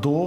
2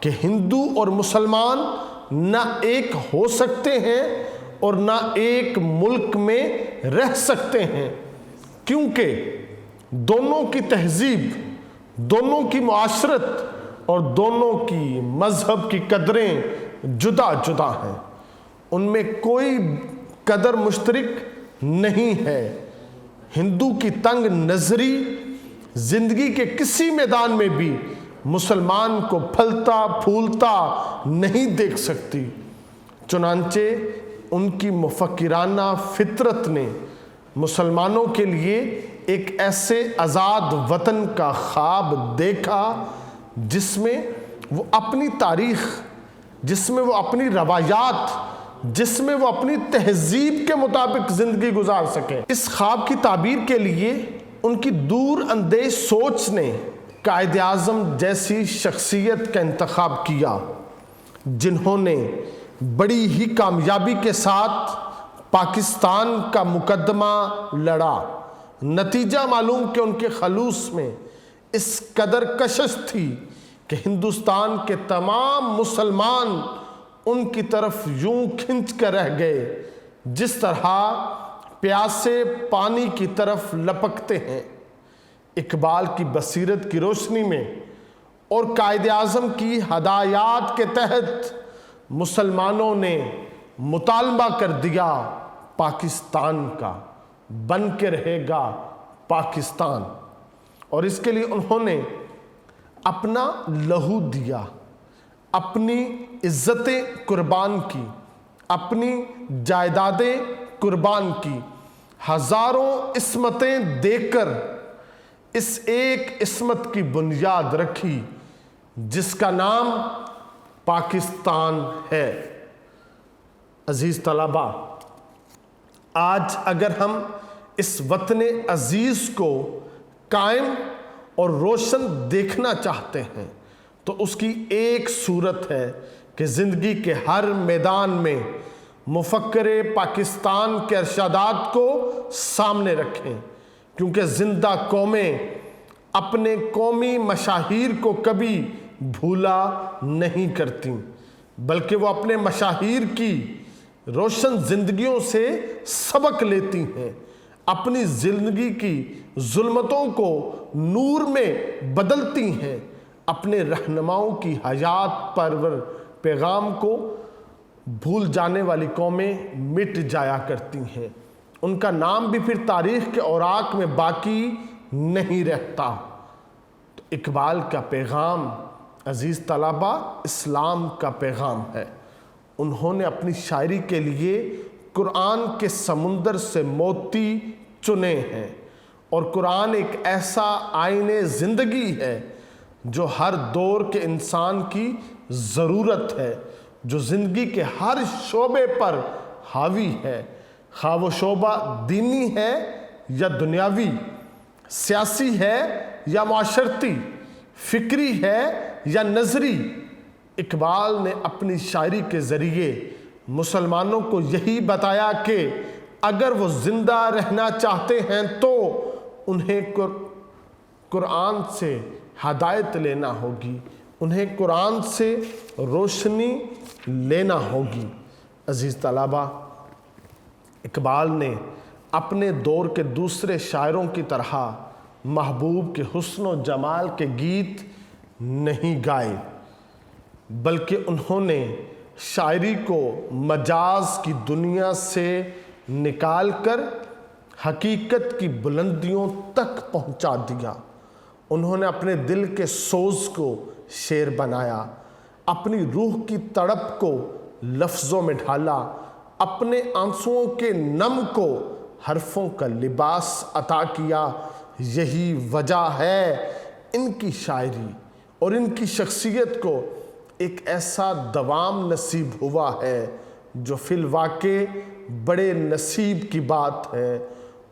کہ ہندو اور مسلمان نہ ایک ہو سکتے ہیں اور نہ ایک ملک میں رہ سکتے ہیں، کیونکہ دونوں کی تہذیب، دونوں کی معاشرت اور دونوں کی مذہب کی قدریں جدا جدا ہیں، ان میں کوئی قدر مشترک نہیں ہے۔ ہندو کی تنگ نظری زندگی کے کسی میدان میں بھی مسلمان کو پھلتا پھولتا نہیں دیکھ سکتی، چنانچہ ان کی مفکرانہ فطرت نے مسلمانوں کے لیے ایک ایسے آزاد وطن کا خواب دیکھا جس میں وہ اپنی تاریخ، جس میں وہ اپنی روایات، جس میں وہ اپنی تہذیب کے مطابق زندگی گزار سکیں۔ اس خواب کی تعبیر کے لیے ان کی دور اندیش سوچ نے قائد اعظم جیسی شخصیت کا انتخاب کیا، جنہوں نے بڑی ہی کامیابی کے ساتھ پاکستان کا مقدمہ لڑا۔ نتیجہ معلوم کہ ان کے خلوص میں اس قدر کشش تھی کہ ہندوستان کے تمام مسلمان ان کی طرف یوں کھنچ کر رہ گئے جس طرح پیاسے پانی کی طرف لپکتے ہیں۔ اقبال کی بصیرت کی روشنی میں اور قائد اعظم کی ہدایات کے تحت مسلمانوں نے مطالبہ کر دیا، پاکستان کا بن کے رہے گا پاکستان، اور اس کے لیے انہوں نے اپنا لہو دیا، اپنی عزتیں قربان کی، اپنی جائیدادیں قربان کی، ہزاروں عصمتیں دے کر اس ایک عصمت کی بنیاد رکھی جس کا نام پاکستان ہے۔ عزیز طلباء، آج اگر ہم اس وطن عزیز کو قائم اور روشن دیکھنا چاہتے ہیں تو اس کی ایک صورت ہے کہ زندگی کے ہر میدان میں مفکر پاکستان کے ارشادات کو سامنے رکھیں، کیونکہ زندہ قومیں اپنے قومی مشاہیر کو کبھی بھولا نہیں کرتیں، بلکہ وہ اپنے مشاہیر کی روشن زندگیوں سے سبق لیتی ہیں، اپنی زندگی کی ظلمتوں کو نور میں بدلتی ہیں، اپنے رہنماؤں کی حیات پرور پیغام کو بھول جانے والی قومیں مٹ جایا کرتی ہیں، ان کا نام بھی پھر تاریخ کے اوراق میں باقی نہیں رہتا۔ تو اقبال کا پیغام عزیز طلباء اسلام کا پیغام ہے۔ انہوں نے اپنی شاعری کے لیے قرآن کے سمندر سے موتی چنے ہیں، اور قرآن ایک ایسا آئین زندگی ہے جو ہر دور کے انسان کی ضرورت ہے، جو زندگی کے ہر شعبے پر حاوی ہے، خواہ وہ شعبہ دینی ہے یا دنیاوی، سیاسی ہے یا معاشرتی، فکری ہے یا نظری۔ اقبال نے اپنی شاعری کے ذریعے مسلمانوں کو یہی بتایا کہ اگر وہ زندہ رہنا چاہتے ہیں تو انہیں قرآن سے ہدایت لینا ہوگی، انہیں قرآن سے روشنی لینا ہوگی۔ عزیز طلباء، اقبال نے اپنے دور کے دوسرے شاعروں کی طرح محبوب کے حسن و جمال کے گیت نہیں گائے، بلکہ انہوں نے شاعری کو مجاز کی دنیا سے نکال کر حقیقت کی بلندیوں تک پہنچا دیا۔ انہوں نے اپنے دل کے سوز کو شعر بنایا، اپنی روح کی تڑپ کو لفظوں میں ڈھالا، اپنے آنسوؤں کے نم کو حرفوں کا لباس عطا کیا۔ یہی وجہ ہے ان کی شاعری اور ان کی شخصیت کو ایک ایسا دوام نصیب ہوا ہے جو فی الواقع بڑے نصیب کی بات ہے۔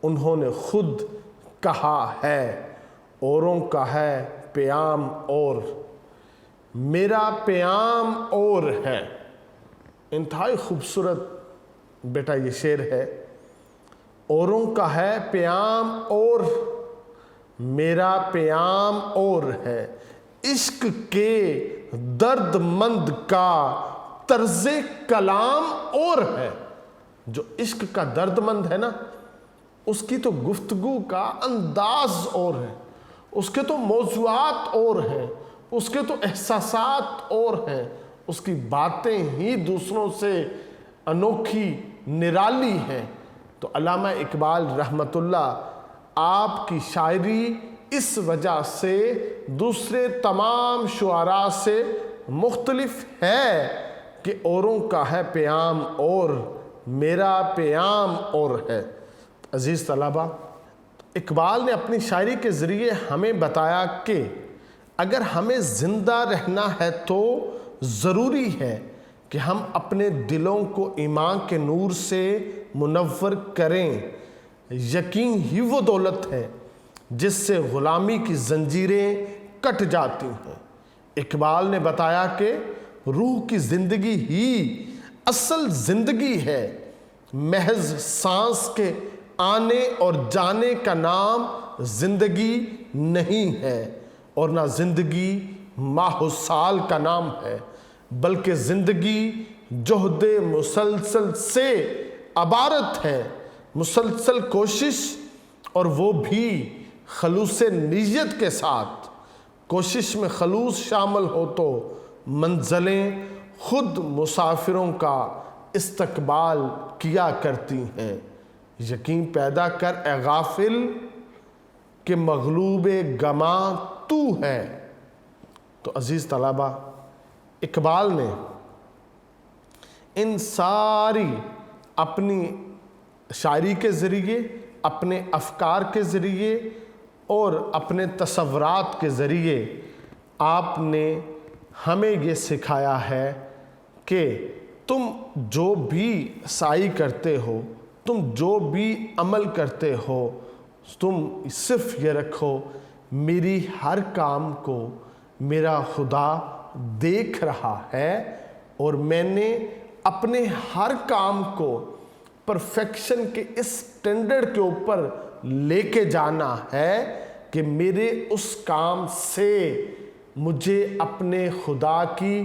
انہوں نے خود کہا ہے، اوروں کا ہے پیام اور، میرا پیام اور ہے۔ انتہائی خوبصورت بیٹا یہ شعر ہے۔ اوروں کا ہے پیام اور، میرا پیام اور ہے، عشق کے درد مند کا طرز کلام اور ہے. جو عشق کا درد مند ہے نا، اس کی تو گفتگو کا انداز اور ہے، اس کے تو موضوعات اور ہیں، اس کے تو احساسات اور ہیں، اس کی باتیں ہی دوسروں سے انوکھی نرالی ہیں. تو علامہ اقبال رحمۃ اللہ آپ کی شاعری اس وجہ سے دوسرے تمام شعراء سے مختلف ہے کہ اوروں کا ہے پیام اور میرا پیام اور ہے. عزیز طلبہ، اقبال نے اپنی شاعری کے ذریعے ہمیں بتایا کہ اگر ہمیں زندہ رہنا ہے تو ضروری ہے کہ ہم اپنے دلوں کو ایمان کے نور سے منور کریں. یقین ہی وہ دولت ہے جس سے غلامی کی زنجیریں کٹ جاتی ہیں. اقبال نے بتایا کہ روح کی زندگی ہی اصل زندگی ہے. محض سانس کے آنے اور جانے کا نام زندگی نہیں ہے، اور نہ زندگی ماہ و سال کا نام ہے، بلکہ زندگی جہد مسلسل سے عبارت ہے. مسلسل کوشش، اور وہ بھی خلوص نیت کے ساتھ. کوشش میں خلوص شامل ہو تو منزلیں خود مسافروں کا استقبال کیا کرتی ہیں. یقین پیدا کر اے غافل کہ مغلوب گماں تو ہے. تو عزیز طلبہ، اقبال نے ان ساری اپنی شاعری کے ذریعے، اپنے افکار کے ذریعے اور اپنے تصورات کے ذریعے آپ نے ہمیں یہ سکھایا ہے کہ تم جو بھی سعی کرتے ہو، تم جو بھی عمل کرتے ہو، تم صرف یہ رکھو میری ہر کام کو میرا خدا دیکھ رہا ہے، اور میں نے اپنے ہر کام کو پرفیکشن کے اس سٹینڈرڈ کے اوپر لے کے جانا ہے کہ میرے اس کام سے مجھے اپنے خدا کی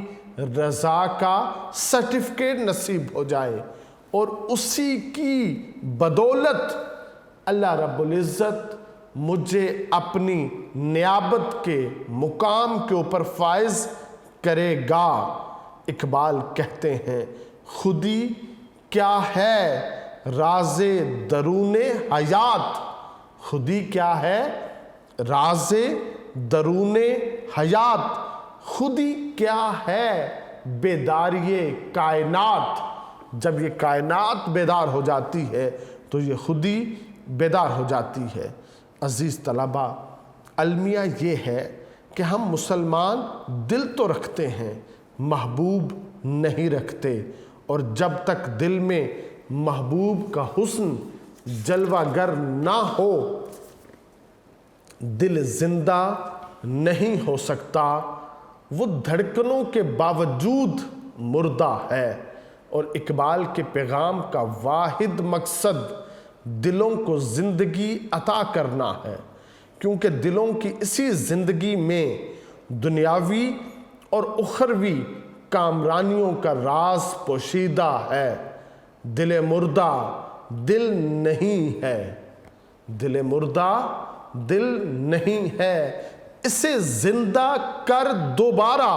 رضا کا سرٹیفکیٹ نصیب ہو جائے، اور اسی کی بدولت اللہ رب العزت مجھے اپنی نیابت کے مقام کے اوپر فائز کرے گا. اقبال کہتے ہیں خودی کیا ہے راز درون حیات. خودی کیا ہے راز درون حیات. خودی کیا ہے بیداری کائنات. جب یہ کائنات بیدار ہو جاتی ہے تو یہ خودی بیدار ہو جاتی ہے. عزیز طلبہ، المیہ یہ ہے کہ ہم مسلمان دل تو رکھتے ہیں، محبوب نہیں رکھتے، اور جب تک دل میں محبوب کا حسن جلوہ گر نہ ہو دل زندہ نہیں ہو سکتا. وہ دھڑکنوں کے باوجود مردہ ہے. اور اقبال کے پیغام کا واحد مقصد دلوں کو زندگی عطا کرنا ہے، کیونکہ دلوں کی اسی زندگی میں دنیاوی اور اخروی کامرانیوں کا راز پوشیدہ ہے. دل مردہ دل نہیں ہے، دل مردہ دل نہیں ہے، اسے زندہ کر دوبارہ،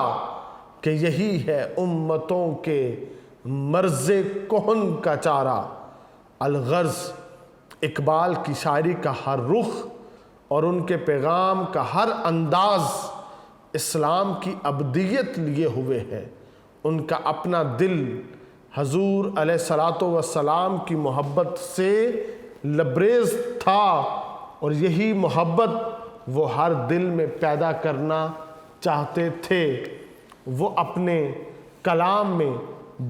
کہ یہی ہے امتوں کے مرض کہن کا چارہ. الغرض اقبال کی شاعری کا ہر رخ اور ان کے پیغام کا ہر انداز اسلام کی ابدیت لیے ہوئے ہے. ان کا اپنا دل حضور علیہ الصلوۃ والسلام کی محبت سے لبریز تھا، اور یہی محبت وہ ہر دل میں پیدا کرنا چاہتے تھے. وہ اپنے کلام میں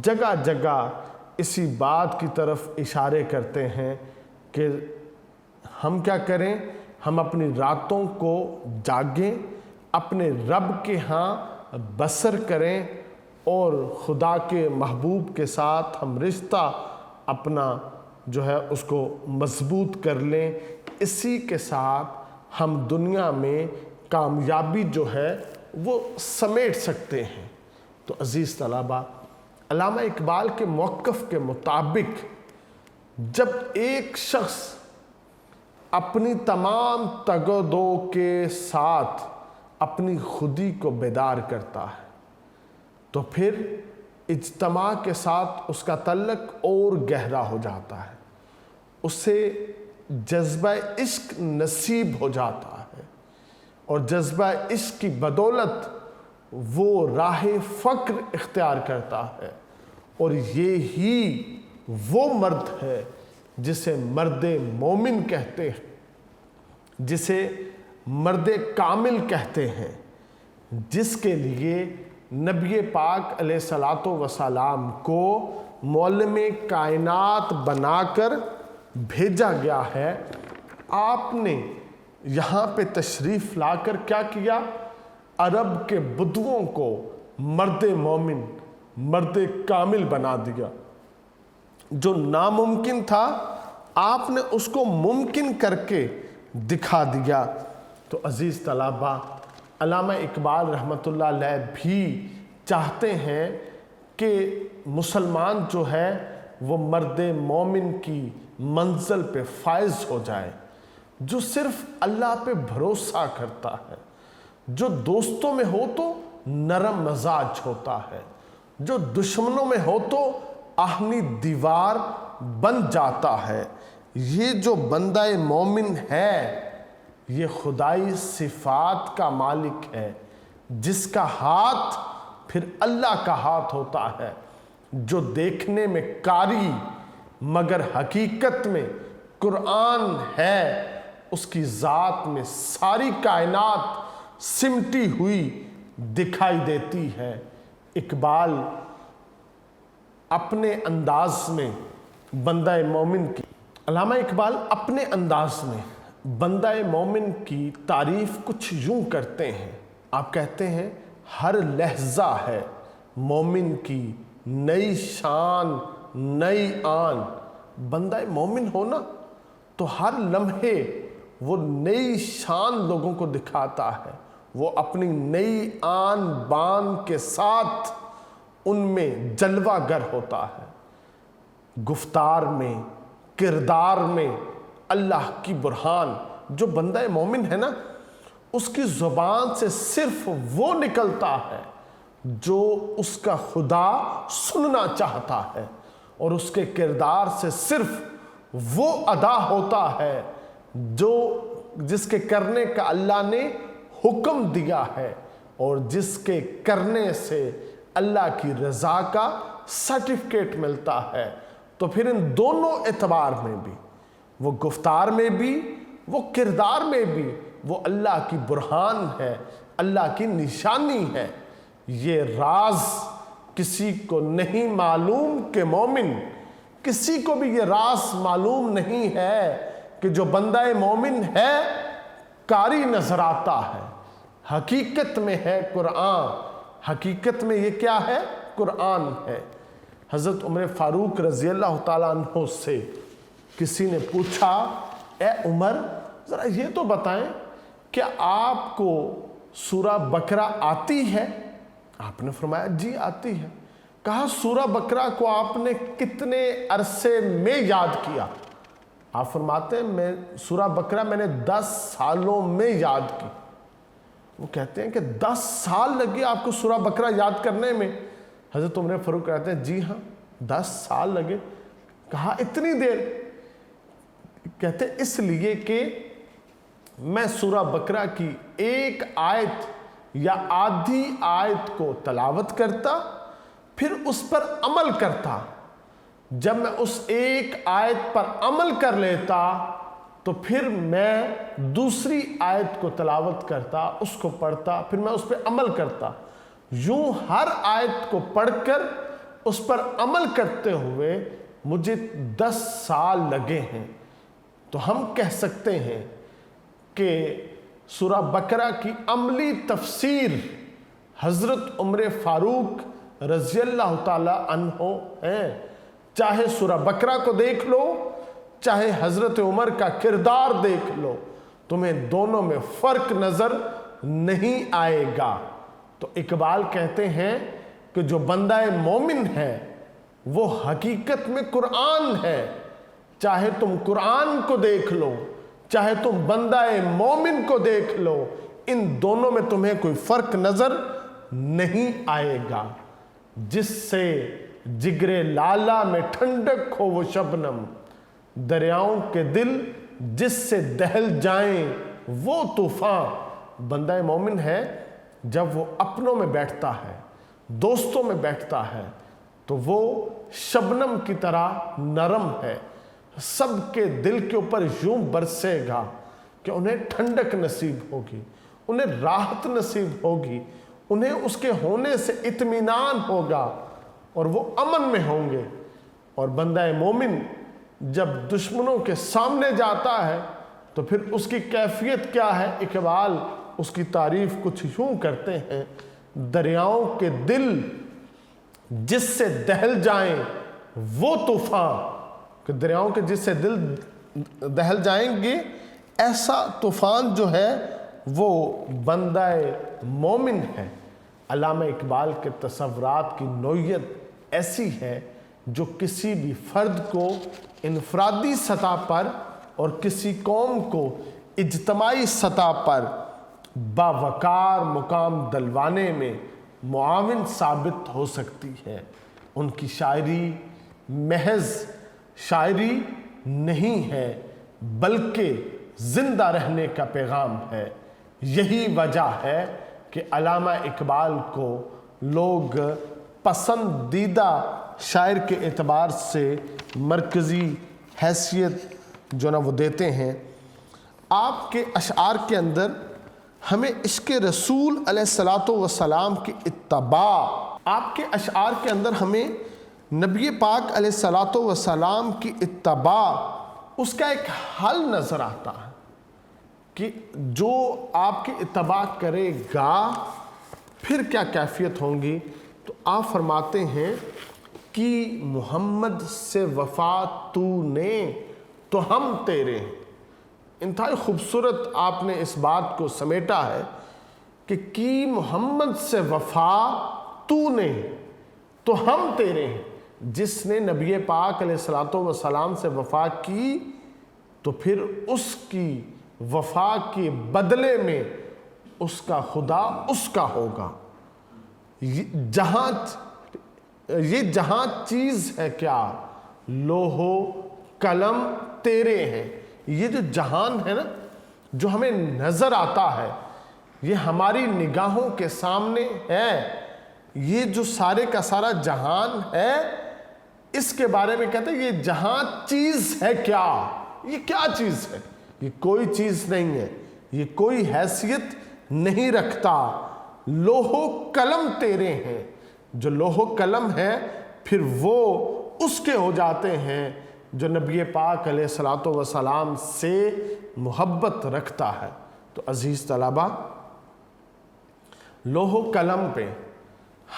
جگہ جگہ اسی بات کی طرف اشارے کرتے ہیں کہ ہم کیا کریں، ہم اپنی راتوں کو جاگیں، اپنے رب کے ہاں بسر کریں، اور خدا کے محبوب کے ساتھ ہم رشتہ اپنا جو ہے اس کو مضبوط کر لیں. اسی کے ساتھ ہم دنیا میں کامیابی جو ہے وہ سمیٹ سکتے ہیں۔ تو عزیز طلبہ، علامہ اقبال کے موقف کے مطابق جب ایک شخص اپنی تمام تگ و دو کے ساتھ اپنی خودی کو بیدار کرتا ہے تو پھر اجتماع کے ساتھ اس کا تعلق اور گہرا ہو جاتا ہے، اسے جذبہ عشق نصیب ہو جاتا ہے، اور جذبہ عشق کی بدولت وہ راہ فقر اختیار کرتا ہے، اور یہی وہ مرد ہے جسے مرد مومن کہتے ہیں، جسے مرد کامل کہتے ہیں، جس کے لیے نبی پاک علیہ الصلوۃ والسلام کو معلم کائنات بنا کر بھیجا گیا ہے۔ آپ نے یہاں پہ تشریف لا کر کیا کیا؟ عرب کے بدوؤں کو مرد مومن، مرد کامل بنا دیا۔ جو ناممکن تھا آپ نے اس کو ممکن کر کے دکھا دیا۔ تو عزیز طلبہ، علامہ اقبال رحمۃ اللہ علیہ بھی چاہتے ہیں کہ مسلمان جو ہے وہ مرد مومن کی منزل پہ فائز ہو جائے، جو صرف اللہ پہ بھروسہ کرتا ہے، جو دوستوں میں ہو تو نرم مزاج ہوتا ہے، جو دشمنوں میں ہو تو آہنی دیوار بن جاتا ہے۔ یہ جو بندہ مومن ہے یہ خدائی صفات کا مالک ہے، جس کا ہاتھ پھر اللہ کا ہاتھ ہوتا ہے، جو دیکھنے میں کاری مگر حقیقت میں قرآن ہے، اس کی ذات میں ساری کائنات سمٹی ہوئی دکھائی دیتی ہے۔ اقبال اپنے انداز میں بندہ مومن کی علامہ اقبال اپنے انداز میں بندہ مومن کی تعریف کچھ یوں کرتے ہیں۔ آپ کہتے ہیں ہر لحظہ ہے مومن کی نئی شان نئی آن۔ بندہ مومن ہونا تو ہر لمحے وہ نئی شان لوگوں کو دکھاتا ہے، وہ اپنی نئی آن بان کے ساتھ ان میں جلوہ گر ہوتا ہے، گفتار میں، کردار میں اللہ کی برہان۔ جو بندہ مومن ہے نا، اس کی زبان سے صرف وہ نکلتا ہے جو اس کا خدا سننا چاہتا ہے، اور اس کے کردار سے صرف وہ ادا ہوتا ہے جو جس کے کرنے کا اللہ نے حکم دیا ہے، اور جس کے کرنے سے اللہ کی رضا کا سرٹیفکیٹ ملتا ہے۔ تو پھر ان دونوں اعتبار میں بھی، وہ گفتار میں بھی، وہ کردار میں بھی، وہ اللہ کی برہان ہے، اللہ کی نشانی ہے۔ یہ راز کسی کو نہیں معلوم کہ مومن، کسی کو بھی یہ راز معلوم نہیں ہے کہ جو بندہ مومن ہے کاری نظر آتا ہے، حقیقت میں ہے قرآن۔ حقیقت میں یہ کیا ہے؟ قرآن ہے۔ حضرت عمر فاروق رضی اللہ تعالیٰ عنہ سے کسی نے پوچھا، اے عمر ذرا یہ تو بتائیں کہ آپ کو سورہ بقرہ آتی ہے؟ آپ نے فرمایا جی آتی ہے۔ کہا سورہ بقرہ کو آپ نے کتنے عرصے میں یاد کیا؟ آپ فرماتے ہیں میں سورہ بقرہ میں نے 10 سالوں میں یاد کی۔ وہ کہتے ہیں کہ 10 سال لگے آپ کو سورہ بقرہ یاد کرنے میں؟ حضرت عمر فاروق کہتے ہیں جی ہاں 10 سال لگے۔ کہا اتنی دیر؟ کہتے ہیں اس لیے کہ میں سورہ بقرہ کی ایک آیت یا آدھی آیت کو تلاوت کرتا، پھر اس پر عمل کرتا۔ جب میں اس ایک آیت پر عمل کر لیتا تو پھر میں دوسری آیت کو تلاوت کرتا، اس کو پڑھتا، پھر میں اس پہ عمل کرتا۔ یوں ہر آیت کو پڑھ کر اس پر عمل کرتے ہوئے مجھے 10 سال لگے ہیں۔ تو ہم کہہ سکتے ہیں کہ سورہ بقرہ کی عملی تفسیر حضرت عمر فاروق رضی اللہ تعالی عنہ ہیں۔ چاہے سورہ بقرہ کو دیکھ لو، چاہے حضرت عمر کا کردار دیکھ لو، تمہیں دونوں میں فرق نظر نہیں آئے گا۔ تو اقبال کہتے ہیں کہ جو بندہ مومن ہے وہ حقیقت میں قرآن ہے. چاہے تم قرآن کو دیکھ لو، چاہے تم بندہ مومن کو دیکھ لو، ان دونوں میں تمہیں کوئی فرق نظر نہیں آئے گا. جس سے جگر لالا میں ٹھنڈک ہو وہ شبنم، دریاؤں کے دل جس سے دہل جائیں وہ طوفان. بندہ مومن ہے جب وہ اپنوں میں بیٹھتا ہے، دوستوں میں بیٹھتا ہے، تو وہ شبنم کی طرح نرم ہے، سب کے دل کے اوپر یوں برسے گا کہ انہیں ٹھنڈک نصیب ہوگی، انہیں راحت نصیب ہوگی، انہیں اس کے ہونے سے اطمینان ہوگا اور وہ امن میں ہوں گے. اور بندہ مومن جب دشمنوں کے سامنے جاتا ہے تو پھر اس کی کیفیت کیا ہے؟ اقبال اس کی تعریف کچھ یوں کرتے ہیں: دریاؤں کے دل جس سے دہل جائیں وہ طوفان. کہ دریاؤں کے جس سے دل دہل جائیں گے، ایسا طوفان جو ہے وہ بندہ مومن ہے. علامہ اقبال کے تصورات کی نوعیت ایسی ہے جو کسی بھی فرد کو انفرادی سطح پر اور کسی قوم کو اجتماعی سطح پر باوقار مقام دلوانے میں معاون ثابت ہو سکتی ہے. ان کی شاعری محض شاعری نہیں ہے بلکہ زندہ رہنے کا پیغام ہے. یہی وجہ ہے کہ علامہ اقبال کو لوگ پسندیدہ شاعر کے اعتبار سے مرکزی حیثیت جو نا وہ دیتے ہیں. آپ کے اشعار کے اندر ہمیں عشق رسول علیہ الصلاۃ والسلام کی اتباع، آپ کے اشعار کے اندر ہمیں نبی پاک علیہ الصلاۃ والسلام کی اتباع، اس کا ایک حل نظر آتا ہے کہ جو آپ کی اتباع کرے گا پھر کیا کیفیت ہوں گی. تو آپ فرماتے ہیں کہ محمد سے وفا تو نے تو ہم تیرے. انتہائی خوبصورت آپ نے اس بات کو سمیٹا ہے کہ کی محمد سے وفا تو نے تو ہم تیرے ہیں. جس نے نبی پاک علیہ الصلاۃ والسلام سے وفا کی تو پھر اس کی وفا کے بدلے میں اس کا خدا اس کا ہوگا. یہ جہاں چیز ہے کیا لوح و قلم تیرے ہیں. یہ جو جہان ہے نا جو ہمیں نظر آتا ہے، یہ ہماری نگاہوں کے سامنے ہے. یہ جو سارے کا سارا جہان ہے، اس کے بارے میں کہتے ہیں یہ جہاں چیز ہے کیا. یہ کیا چیز ہے؟ یہ کوئی چیز نہیں ہے، یہ کوئی حیثیت نہیں رکھتا. لوح و قلم تیرے ہیں. جو لوح و قلم ہے پھر وہ اس کے ہو جاتے ہیں جو نبی پاک علیہ الصلاۃ والسلام سے محبت رکھتا ہے. تو عزیز طلبہ، لوح و قلم پہ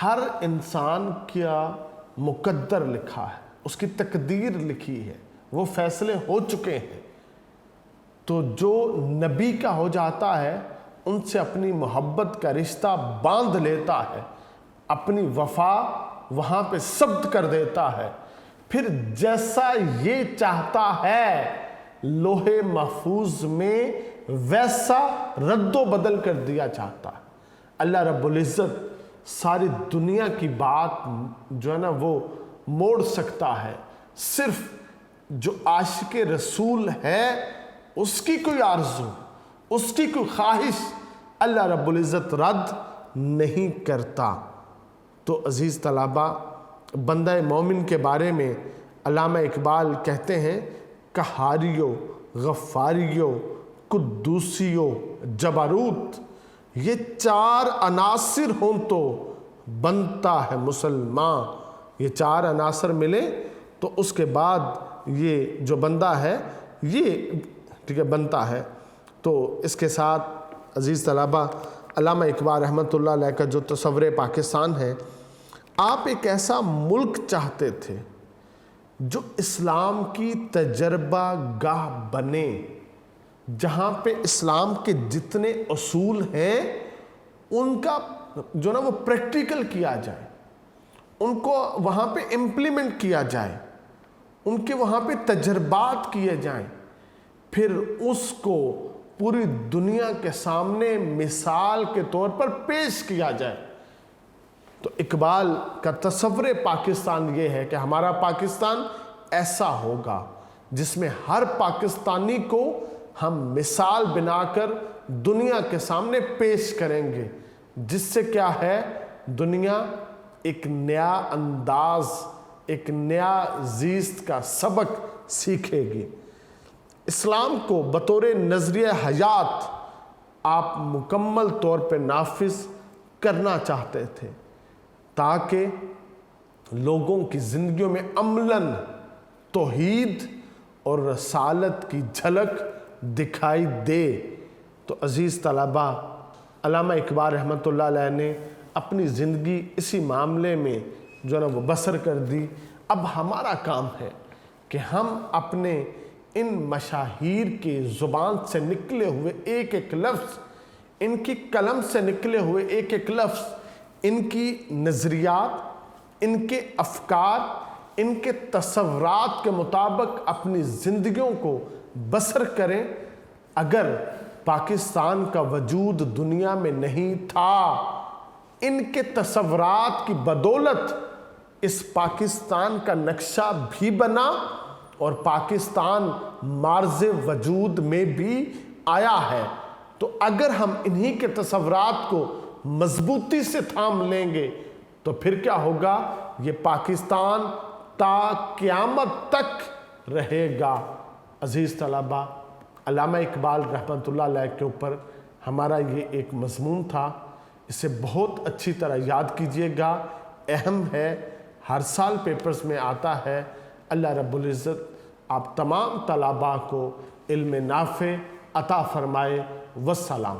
ہر انسان کا مقدر لکھا ہے، اس کی تقدیر لکھی ہے، وہ فیصلے ہو چکے ہیں. تو جو نبی کا ہو جاتا ہے ان سے اپنی محبت کا رشتہ باندھ لیتا ہے، اپنی وفا وہاں پہ ثبت کر دیتا ہے. پھر جیسا یہ چاہتا ہے لوح محفوظ میں ویسا رد و بدل کر دیا چاہتا ہے. اللہ رب العزت ساری دنیا کی بات جو ہے نا وہ موڑ سکتا ہے. صرف جو عاشق رسول ہے اس کی کوئی آرزو، اس کی کوئی خواہش اللہ رب العزت رد نہیں کرتا. تو عزیز طلبہ، بندہ مومن کے بارے میں علامہ اقبال کہتے ہیں قہاریو، غفاریو، قدوسیو، جبروت، یہ چار عناصر ہوں تو بنتا ہے مسلمان. یہ چار عناصر ملے تو اس کے بعد یہ جو بندہ ہے یہ ٹھیک ہے بنتا ہے. تو اس کے ساتھ عزیز طلبہ، علامہ اقبال رحمۃ اللہ علیہ کا جو تصور پاکستان ہے، آپ ایک ایسا ملک چاہتے تھے جو اسلام کی تجربہ گاہ بنے، جہاں پہ اسلام کے جتنے اصول ہیں ان کا جو نا وہ پریکٹیکل کیا جائے، ان کو وہاں پہ امپلیمنٹ کیا جائے، ان کے وہاں پہ تجربات کیے جائیں، پھر اس کو پوری دنیا کے سامنے مثال کے طور پر پیش کیا جائے۔ تو اقبال کا تصور پاکستان یہ ہے کہ ہمارا پاکستان ایسا ہوگا جس میں ہر پاکستانی کو ہم مثال بنا کر دنیا کے سامنے پیش کریں گے، جس سے کیا ہے، دنیا ایک نیا انداز، ایک نیا زیست کا سبق سیکھے گی۔ اسلام کو بطور نظریہ حیات آپ مکمل طور پہ نافذ کرنا چاہتے تھے تاکہ لوگوں کی زندگیوں میں عملاً توحید اور رسالت کی جھلک دکھائی دے۔ تو عزیز طلباء، علامہ اقبال رحمۃ اللہ علیہ نے اپنی زندگی اسی معاملے میں جو نا وہ بسر کر دی۔ اب ہمارا کام ہے کہ ہم اپنے ان مشاہیر کی زبان سے نکلے ہوئے ایک ایک لفظ، ان کی قلم سے نکلے ہوئے ایک ایک لفظ، ان کی نظریات، ان کے افکار، ان کے تصورات کے مطابق اپنی زندگیوں کو بسر کریں۔ اگر پاکستان کا وجود دنیا میں نہیں تھا، ان کے تصورات کی بدولت اس پاکستان کا نقشہ بھی بنا اور پاکستان معرض وجود میں بھی آیا ہے۔ تو اگر ہم انہی کے تصورات کو مضبوطی سے تھام لیں گے تو پھر کیا ہوگا، یہ پاکستان تا قیامت تک رہے گا۔ عزیز طلباء، علامہ اقبال رحمۃ اللہ علیہ کے اوپر ہمارا یہ ایک مضمون تھا، اسے بہت اچھی طرح یاد کیجئے گا، اہم ہے، ہر سال پیپرز میں آتا ہے۔ اللہ رب العزت آپ تمام طلباء کو علم نافع عطا فرمائے۔ والسلام۔